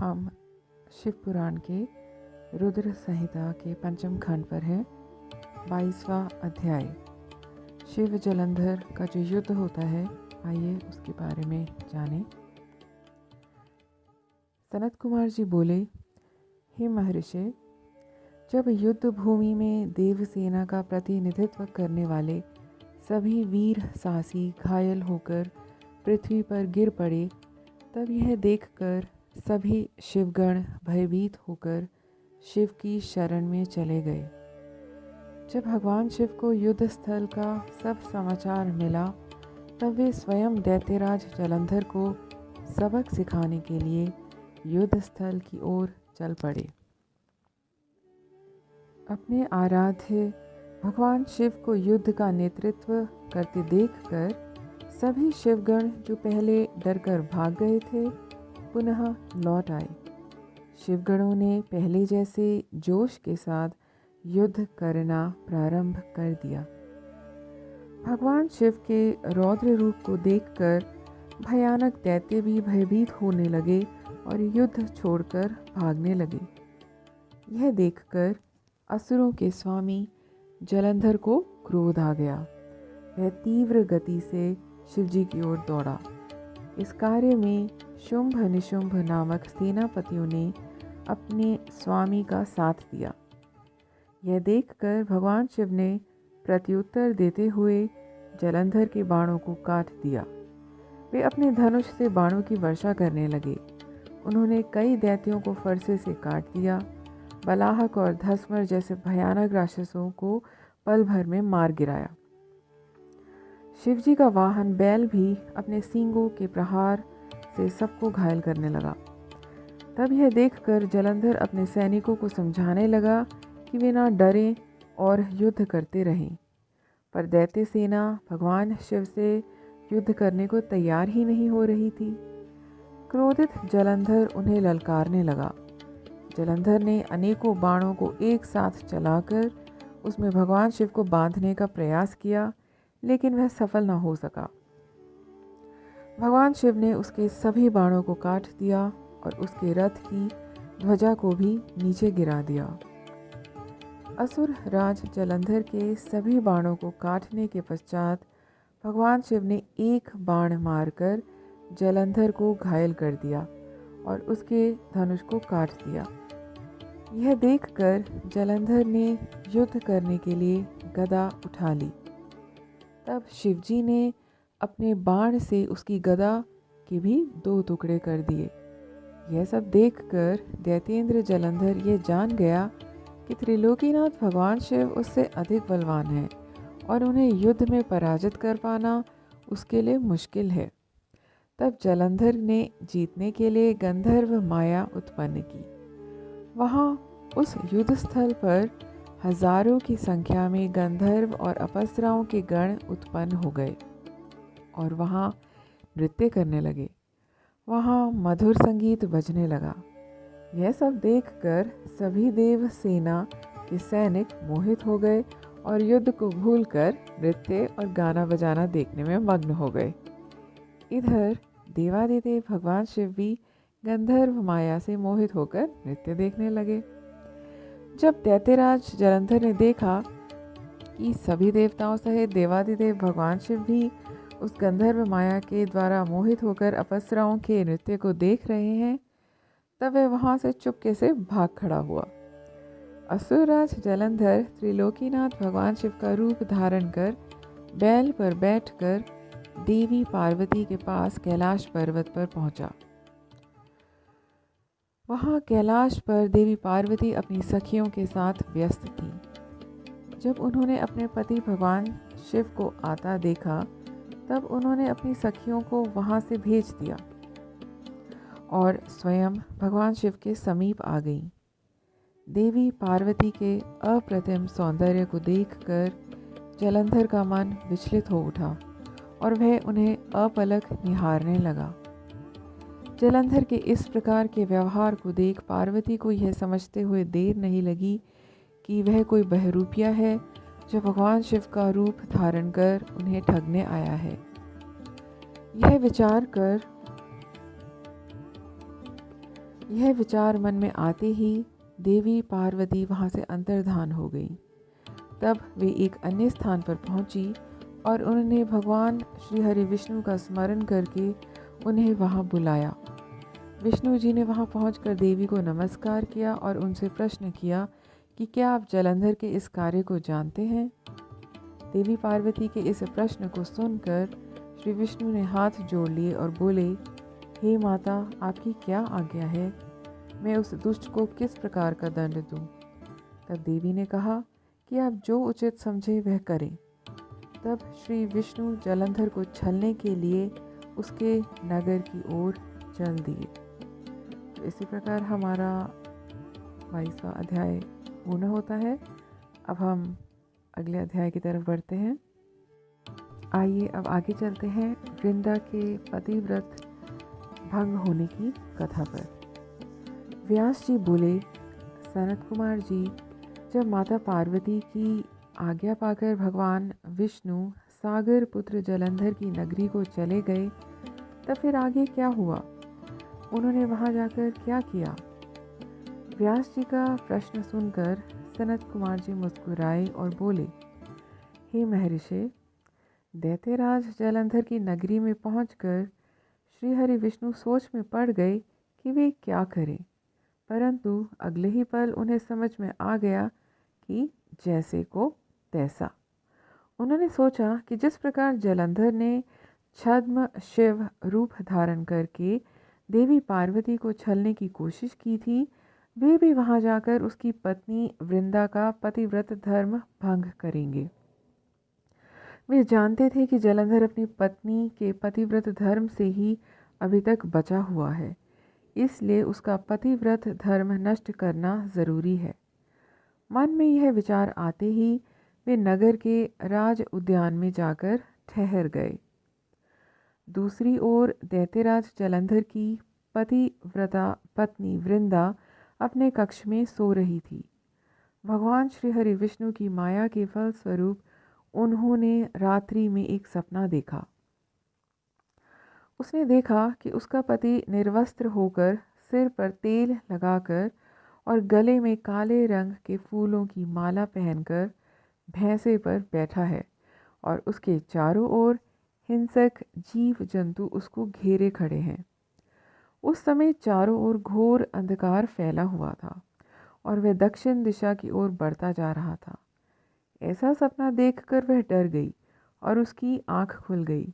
हम शिव पुराण के रुद्र संहिता के पंचम खंड पर हैं। 22वां अध्याय। शिव जलंधर का जो युद्ध होता है, आइए उसके बारे में जानें। सनत कुमार जी बोले, हे महर्षि, जब युद्ध भूमि में देवसेना का प्रतिनिधित्व करने वाले सभी वीर साहसी घायल होकर पृथ्वी पर गिर पड़े, तब यह देखकर सभी शिवगण भयभीत होकर शिव की शरण में चले गए। जब भगवान शिव को युद्ध स्थल का सब समाचार मिला, तब वे स्वयं दैत्यराज जलंधर को सबक सिखाने के लिए युद्ध स्थल की ओर चल पड़े। अपने आराध्य भगवान शिव को युद्ध का नेतृत्व करते देखकर सभी शिवगण जो पहले डरकर भाग गए थे, पुनः लौट आए। शिवगणों ने पहले जैसे जोश के साथ युद्ध करना प्रारंभ कर दिया। भगवान शिव के रौद्र रूप को देखकर भयानक दैत्य भी भयभीत होने लगे और युद्ध छोड़कर भागने लगे। यह देखकर असुरों के स्वामी जलंधर को क्रोध आ गया। वह तीव्र गति से शिवजी की ओर दौड़ा। इस कार्य में शुंभ निशुंभ नामक सेनापतियों ने अपने स्वामी का साथ दिया। यह देखकर भगवान शिव ने प्रत्युत्तर देते हुए जलंधर के बाणों को काट दिया। वे अपने धनुष से बाणों की वर्षा करने लगे। उन्होंने कई दैत्यों को फरसे से काट दिया। बलाहक और धस्मर जैसे भयानक राक्षसों को पल भर में मार गिराया। शिवजी का वाहन बैल भी अपने सींगों के प्रहार से सबको घायल करने लगा। तब यह देखकर जलंधर अपने सैनिकों को समझाने लगा कि वे ना डरें और युद्ध करते रहें। पर दैत्य सेना भगवान शिव से युद्ध करने को तैयार ही नहीं हो रही थी। क्रोधित जलंधर उन्हें ललकारने लगा। जलंधर ने अनेकों बाणों को एक साथ चलाकर उसमें भगवान शिव को बांधने का प्रयास किया, लेकिन वह सफल न हो सका। भगवान शिव ने उसके सभी बाणों को काट दिया और उसके रथ की ध्वजा को भी नीचे गिरा दिया। असुर राज जलंधर के सभी बाणों को काटने के पश्चात भगवान शिव ने एक बाण मारकर जलंधर को घायल कर दिया और उसके धनुष को काट दिया। यह देखकर जलंधर ने युद्ध करने के लिए गदा उठा ली। तब शिवजी ने अपने बाण से उसकी गदा के भी 2 टुकड़े कर दिए। यह सब देखकर दैत्येंद्र जलंधर यह जान गया कि त्रिलोकीनाथ भगवान शिव उससे अधिक बलवान है और उन्हें युद्ध में पराजित कर पाना उसके लिए मुश्किल है। तब जलंधर ने जीतने के लिए गंधर्व माया उत्पन्न की। वहाँ उस युद्ध स्थल पर हजारों की संख्या में गंधर्व और अप्सराओं के गण उत्पन्न हो गए और वहाँ नृत्य करने लगे। वहाँ मधुर संगीत बजने लगा। यह सब देखकर सभी देव सेना के सैनिक मोहित हो गए और युद्ध को भूलकर नृत्य और गाना बजाना देखने में मग्न हो गए। इधर देवादिदेव भगवान शिव भी गंधर्व माया से मोहित होकर नृत्य देखने लगे। जब दैत्यराज जलंधर ने देखा कि सभी देवताओं सहित देवादिदेव भगवान शिव भी उस गंधर्व माया के द्वारा मोहित होकर अप्सराओं के नृत्य को देख रहे हैं, तब वह वहाँ से चुपके से भाग खड़ा हुआ। असुरराज जलंधर त्रिलोकीनाथ भगवान शिव का रूप धारण कर बैल पर बैठकर देवी पार्वती के पास कैलाश पर्वत पर पहुंचा। वहां कैलाश पर देवी पार्वती अपनी सखियों के साथ व्यस्त थी। जब उन्होंने अपने पति भगवान शिव को आता देखा, तब उन्होंने अपनी सखियों को वहां से भेज दिया और स्वयं भगवान शिव के समीप आ गईं। देवी पार्वती के अप्रतिम सौंदर्य को देखकर जलंधर का मन विचलित हो उठा और वह उन्हें अपलक निहारने लगा। जलंधर के इस प्रकार के व्यवहार को देख पार्वती को यह समझते हुए देर नहीं लगी कि वह कोई बहरूपिया है जो भगवान शिव का रूप धारण कर उन्हें ठगने आया है। यह विचार कर यह विचार मन में आते ही देवी पार्वती वहाँ से अंतर्धान हो गई। तब वे एक अन्य स्थान पर पहुँची और उन्होंने भगवान श्री हरि विष्णु का स्मरण करके उन्हें वहाँ बुलाया। विष्णु जी ने वहाँ पहुंचकर देवी को नमस्कार किया और उनसे प्रश्न किया कि क्या आप जलंधर के इस कार्य को जानते हैं। देवी पार्वती के इस प्रश्न को सुनकर श्री विष्णु ने हाथ जोड़ लिए और बोले, हे माता, आपकी क्या आज्ञा है, मैं उस दुष्ट को किस प्रकार का दंड दूं? तब देवी ने कहा कि आप जो उचित समझे वह करें। तब श्री विष्णु जलंधर को छलने के लिए उसके नगर की ओर चल दिए। तो इसी प्रकार हमारा 22वां अध्याय पूर्ण होता है। अब हम अगले अध्याय की तरफ बढ़ते हैं। आइए अब आगे चलते हैं वृंदा के पतिव्रत भंग होने की कथा पर। व्यास जी बोले, सनत कुमार जी, जब माता पार्वती की आज्ञा पाकर भगवान विष्णु सागर पुत्र जलंधर की नगरी को चले गए, तब फिर आगे क्या हुआ? उन्होंने वहां जाकर क्या किया? व्यास जी का प्रश्न सुनकर सनत कुमार जी मुस्कुराए और बोले, हे महर्षि, दैत्यराज जलंधर की नगरी में पहुंचकर श्री हरि विष्णु सोच में पड़ गए कि वे क्या करें, परंतु अगले ही पल उन्हें समझ में आ गया कि जैसे को तैसा। उन्होंने सोचा कि जिस प्रकार जलंधर ने छद्म शिव रूप धारण करके देवी पार्वती को छलने की कोशिश की थी, वे भी वहां जाकर उसकी पत्नी वृंदा का पतिव्रत धर्म भंग करेंगे। वे जानते थे कि जलंधर अपनी पत्नी के पतिव्रत धर्म से ही अभी तक बचा हुआ है, इसलिए उसका पतिव्रत धर्म नष्ट करना ज़रूरी है। मन में यह विचार आते ही वे नगर के राज उद्यान में जाकर ठहर गए। दूसरी ओर दैत्यराज जलंधर की पतिव्रता पत्नी वृंदा अपने कक्ष में सो रही थी। भगवान श्री हरि विष्णु की माया के फलस्वरूप उन्होंने रात्रि में एक सपना देखा। उसने देखा कि उसका पति निर्वस्त्र होकर सिर पर तेल लगाकर और गले में काले रंग के फूलों की माला पहनकर भैंसे पर बैठा है और उसके चारों ओर हिंसक जीव जंतु उसको घेरे खड़े हैं। उस समय चारों ओर घोर अंधकार फैला हुआ था और वह दक्षिण दिशा की ओर बढ़ता जा रहा था। ऐसा सपना देखकर वह डर गई और उसकी आंख खुल गई।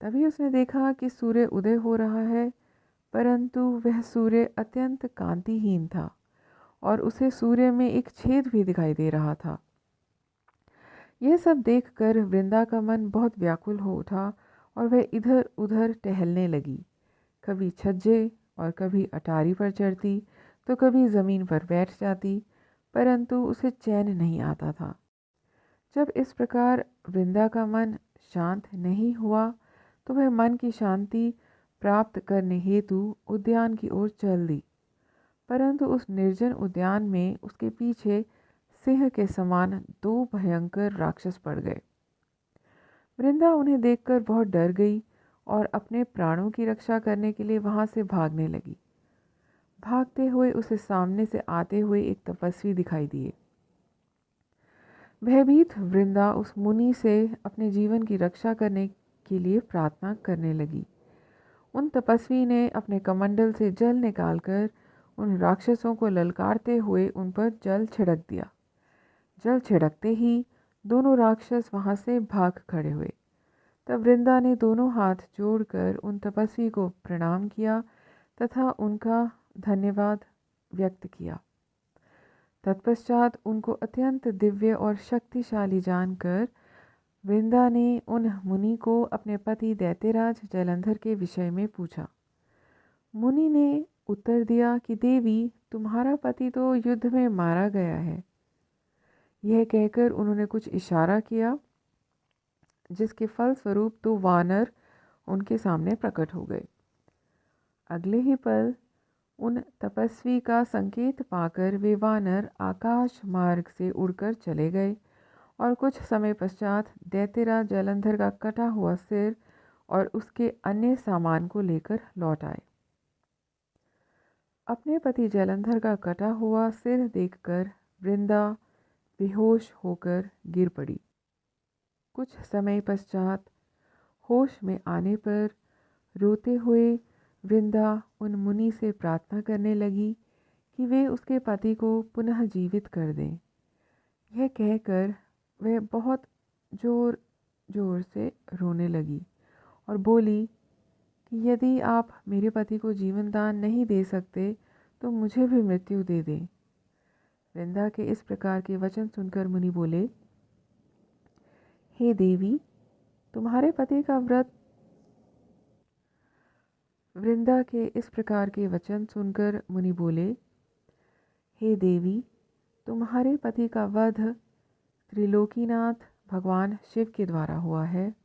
तभी उसने देखा कि सूर्य उदय हो रहा है, परंतु वह सूर्य अत्यंत कांतिहीन था और उसे सूर्य में एक छेद भी दिखाई दे रहा था। यह सब देखकर वृंदा का मन बहुत व्याकुल हो उठा और वह इधर उधर टहलने लगी। कभी छज्जे और कभी अटारी पर चढ़ती तो कभी ज़मीन पर बैठ जाती, परंतु उसे चैन नहीं आता था। जब इस प्रकार वृंदा का मन शांत नहीं हुआ तो वह मन की शांति प्राप्त करने हेतु उद्यान की ओर चल दी, परंतु उस निर्जन उद्यान में उसके पीछे सिंह के समान 2 भयंकर राक्षस पड़ गए। वृंदा उन्हें देखकर बहुत डर गई और अपने प्राणों की रक्षा करने के लिए वहां से भागने लगी। भागते हुए उसे सामने से आते हुए एक तपस्वी दिखाई दिए। भयभीत वृंदा उस मुनि से अपने जीवन की रक्षा करने के लिए प्रार्थना करने लगी। उन तपस्वी ने अपने कमंडल से जल निकालकर उन राक्षसों को ललकारते हुए उन पर जल छिड़क दिया। जल छिड़कते ही दोनों राक्षस वहां से भाग खड़े हुए। तब वृंदा ने दोनों हाथ जोड़कर उन तपस्वी को प्रणाम किया तथा उनका धन्यवाद व्यक्त किया। तत्पश्चात उनको अत्यंत दिव्य और शक्तिशाली जानकर वृंदा ने उन मुनि को अपने पति दैत्यराज जलंधर के विषय में पूछा। मुनि ने उत्तर दिया कि देवी, तुम्हारा पति तो युद्ध में मारा गया है। यह कहकर उन्होंने कुछ इशारा किया, जिसके फलस्वरूप 2 वानर उनके सामने प्रकट हो गए। अगले ही पल उन तपस्वी का संकेत पाकर वे वानर आकाश मार्ग से उड़कर चले गए और कुछ समय पश्चात दैत्यराज जलंधर का कटा हुआ सिर और उसके अन्य सामान को लेकर लौट आए। अपने पति जलंधर का कटा हुआ सिर देखकर वृंदा बेहोश होकर गिर पड़ी। कुछ समय पश्चात होश में आने पर रोते हुए वृंदा उन मुनि से प्रार्थना करने लगी कि वे उसके पति को पुनः जीवित कर दें। यह कहकर वह बहुत जोर जोर से रोने लगी और बोली कि यदि आप मेरे पति को जीवन दान नहीं दे सकते तो मुझे भी मृत्यु दे दें। वृंदा के इस प्रकार के वचन सुनकर मुनि बोले, हे देवी, तुम्हारे पति का व्रत वृंदा के इस प्रकार के वचन सुनकर मुनि बोले, हे देवी, तुम्हारे पति का वध त्रिलोकीनाथ भगवान शिव के द्वारा हुआ है,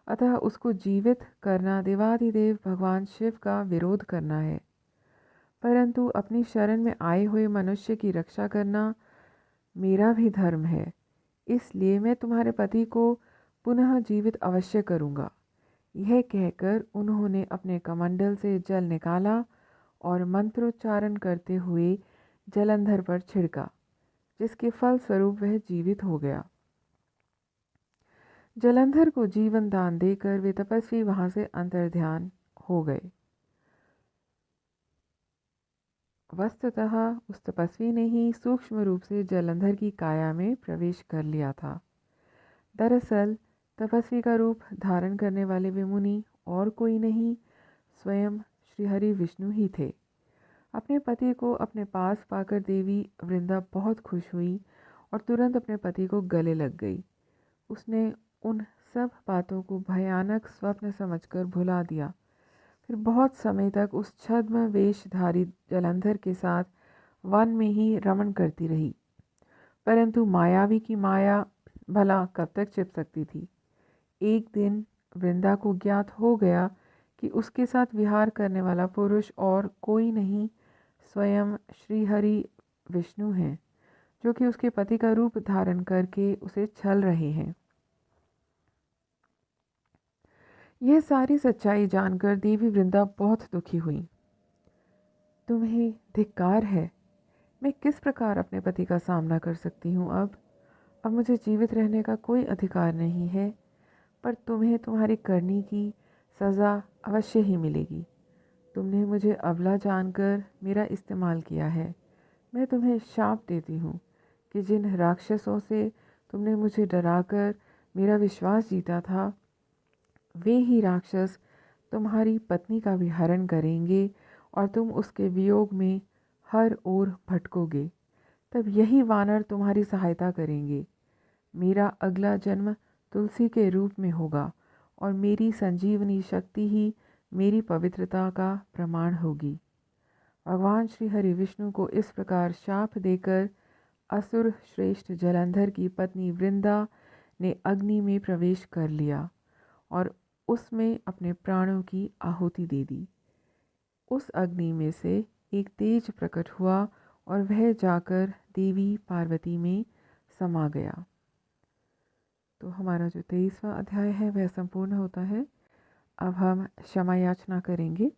अतः उसको जीवित करना देवाधिदेव भगवान शिव का विरोध करना है। परंतु अपनी शरण में आए हुए मनुष्य की रक्षा करना मेरा भी धर्म है, इसलिए मैं तुम्हारे पति को पुनः जीवित अवश्य करूँगा। यह कहकर उन्होंने अपने कमंडल से जल निकाला और मंत्रोच्चारण करते हुए जलंधर पर छिड़का, जिसके फलस्वरूप वह जीवित हो गया। जलंधर को जीवन दान देकर वे तपस्वी वहां से अंतर्ध्यान हो गए। वस्तुतः उस तपस्वी ने ही सूक्ष्म रूप से जलंधर की काया में प्रवेश कर लिया था। दरअसल तपस्वी का रूप धारण करने वाले वे मुनि और कोई नहीं, स्वयं श्रीहरि विष्णु ही थे। अपने पति को अपने पास पाकर देवी वृंदा बहुत खुश हुई और तुरंत अपने पति को गले लग गई। उसने उन सब बातों को भयानक स्वप्न समझकर भुला दिया। फिर बहुत समय तक उस छद्म वेशधारी जलंधर के साथ वन में ही रमण करती रही। परंतु मायावी की माया भला कब तक छिप सकती थी। एक दिन वृंदा को ज्ञात हो गया कि उसके साथ विहार करने वाला पुरुष और कोई नहीं, स्वयं श्रीहरि विष्णु हैं, जो कि उसके पति का रूप धारण करके उसे छल रहे हैं। यह सारी सच्चाई जानकर देवी वृंदा बहुत दुखी हुई। तुम्हें धिक्कार है, मैं किस प्रकार अपने पति का सामना कर सकती हूँ। अब मुझे जीवित रहने का कोई अधिकार नहीं है, पर तुम्हें तुम्हारी करनी की सज़ा अवश्य ही मिलेगी। तुमने मुझे अबला जानकर मेरा इस्तेमाल किया है। मैं तुम्हें शाप देती हूँ कि जिन राक्षसों से तुमने मुझे डराकर मेरा विश्वास जीता था, वे ही राक्षस तुम्हारी पत्नी का भी हरण करेंगे और तुम उसके वियोग में हर ओर भटकोगे। तब यही वानर तुम्हारी सहायता करेंगे। मेरा अगला जन्म तुलसी के रूप में होगा और मेरी संजीवनी शक्ति ही मेरी पवित्रता का प्रमाण होगी। भगवान श्री हरि विष्णु को इस प्रकार शाप देकर असुर श्रेष्ठ जलंधर की पत्नी वृंदा ने अग्नि में प्रवेश कर लिया और उसमें अपने प्राणों की आहुति दे दी। उस अग्नि में से एक तेज प्रकट हुआ और वह जाकर देवी पार्वती में समा गया। तो हमारा जो 23वां अध्याय है वह संपूर्ण होता है। अब हम क्षमा याचना करेंगे।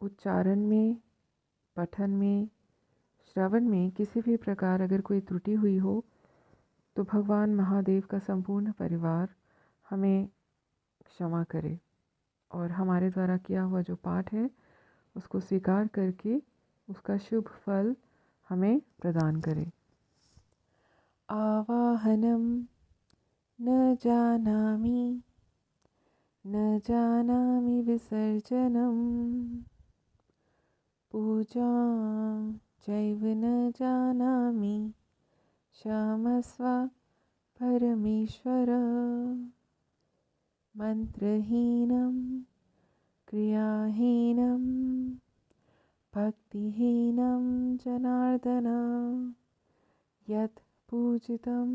उच्चारण में, पठन में, श्रवण में किसी भी प्रकार अगर कोई त्रुटि हुई हो तो भगवान महादेव का संपूर्ण परिवार हमें क्षमा करे और हमारे द्वारा किया हुआ जो पाठ है उसको स्वीकार करके उसका शुभ फल हमें प्रदान करे। आवाहनम न जानामि विसर्जनम, पूजा चैव न जानामि, क्षमस्व परमेश्वर। मंत्रहीनं क्रियाहीनं भक्तिहीनं जनार्दन, यत् पूजितं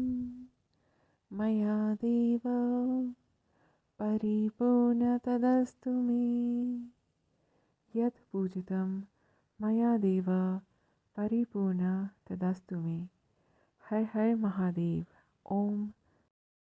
मया देव परिपूर्ण तदस्तु मे। यत् पूजितं मया देव परिपूर्ण तदस्तु मे। हर हर महादेव। ओम